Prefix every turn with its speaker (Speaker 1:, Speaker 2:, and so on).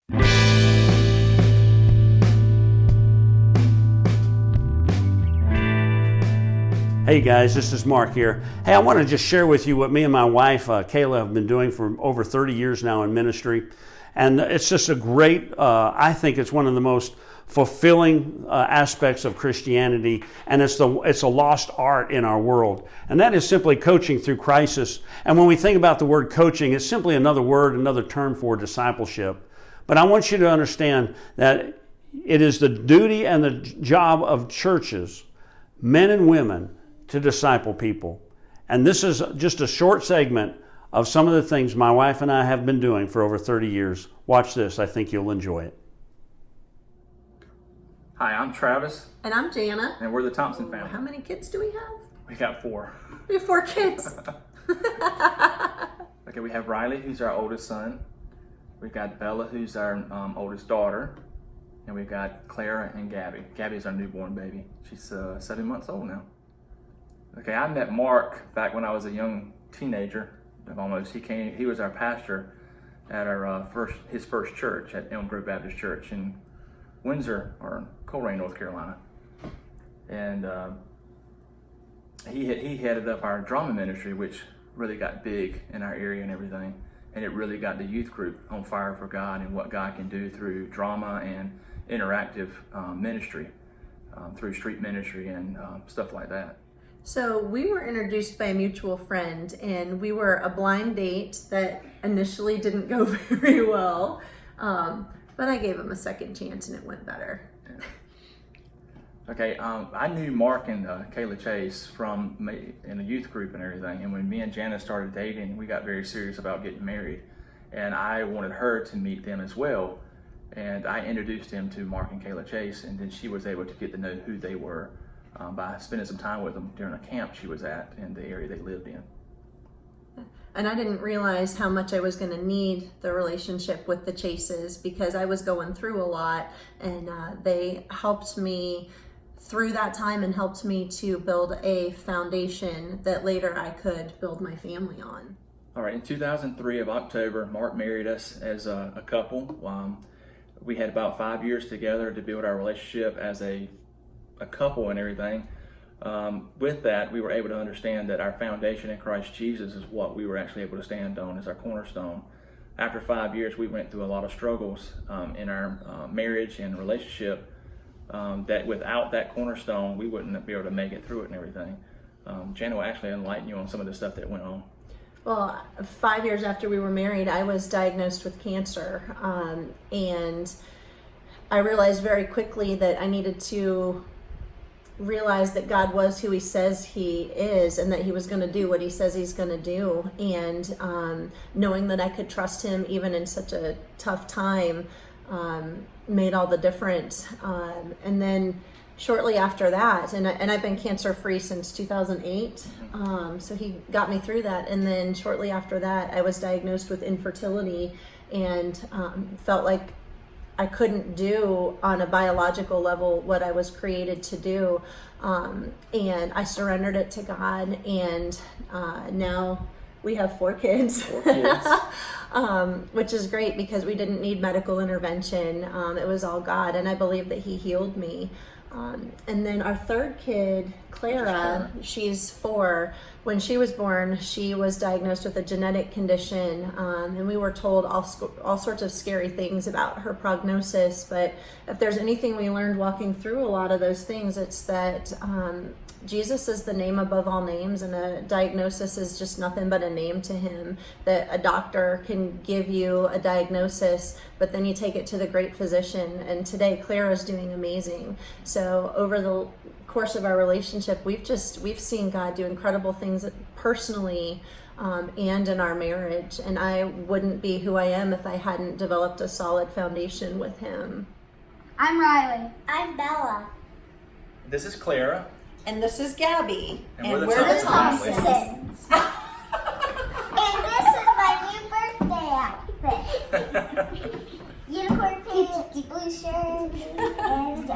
Speaker 1: Hey guys, this is Mark here. Hey, I want to just share with you what me and my wife, Kayla, have been doing for over 30 years now in ministry. And it's just a great, I think it's one of the most fulfilling aspects of Christianity, and it's a lost art in our world. And that is simply coaching through crisis. And when we think about the word coaching, it's simply another word, another term for discipleship. But I want you to understand that it is the duty and the job of churches, men and women, to disciple people. And this is just a short segment of some of the things my wife and I have been doing for over 30 years. Watch this. I think you'll enjoy it.
Speaker 2: Hi, I'm Travis.
Speaker 3: And I'm Jana.
Speaker 2: And we're the Thompson family.
Speaker 3: How many kids do we have?
Speaker 2: We got 4.
Speaker 3: We have 4 kids.
Speaker 2: Okay, we have Riley, who's our oldest son. We've got Bella, who's our oldest daughter. And we've got Clara and Gabby. Gabby's our newborn baby. She's 7 months old now. Okay, I met Mark back when I was a young teenager, almost. He was our pastor at his first church at Elm Grove Baptist Church in Windsor, or Coleraine, North Carolina. And he headed up our drama ministry, which really got big in our area and everything. And it really got the youth group on fire for God and what God can do through drama and interactive ministry, through street ministry and stuff like that.
Speaker 3: So we were introduced by a mutual friend, and we were a blind date that initially didn't go very well. But I gave him a second chance and it went better.
Speaker 2: Yeah. Okay, I knew Mark and Kayla Chase from me in the youth group and everything. And when me and Jana started dating, we got very serious about getting married. And I wanted her to meet them as well. And I introduced him to Mark and Kayla Chase, and then she was able to get to know who they were by spending some time with them during a camp she was at in the area they lived in.
Speaker 3: And I didn't realize how much I was going to need the relationship with the Chases, because I was going through a lot, and they helped me through that time and helped me to build a foundation that later I could build my family on.
Speaker 2: All right, in 2003 of October, Mark married us as a couple. We had about 5 years together to build our relationship as a couple and everything. With that, we were able to understand that our foundation in Christ Jesus is what we were actually able to stand on as our cornerstone. After 5 years, we went through a lot of struggles in our marriage and relationship, that without that cornerstone, we wouldn't be able to make it through it and everything. Jana will actually enlighten you on some of the stuff that went on.
Speaker 3: Well, 5 years after we were married, I was diagnosed with cancer, and I realized very quickly that I needed to realize that God was who he says he is, and that he was going to do what he says he's going to do. And knowing that I could trust him even in such a tough time made all the difference. And then shortly after that, and I've been cancer free since 2008, so he got me through that. And then shortly after that, I was diagnosed with infertility, and felt like I couldn't do on a biological level what I was created to do. And I surrendered it to God, and now we have 4 kids, which is great because we didn't need medical intervention. It was all God, and I believe that he healed me. And then our third kid, Clara, she's 4. When she was born, she was diagnosed with a genetic condition, and we were told all sorts of scary things about her prognosis. But if there's anything we learned walking through a lot of those things, it's that Jesus is the name above all names, and a diagnosis is just nothing but a name to him. That a doctor can give you a diagnosis, but then you take it to the great physician. And today, Clara's doing amazing. So over the course of our relationship, we've seen God do incredible things personally and in our marriage. And I wouldn't be who I am if I hadn't developed a solid foundation with him.
Speaker 4: I'm Riley. I'm Bella.
Speaker 2: This is Clara.
Speaker 3: And this is Gabby.
Speaker 2: And we're the Thompsons.
Speaker 4: And this is my new birthday outfit. Unicorn pants, blue shirt, and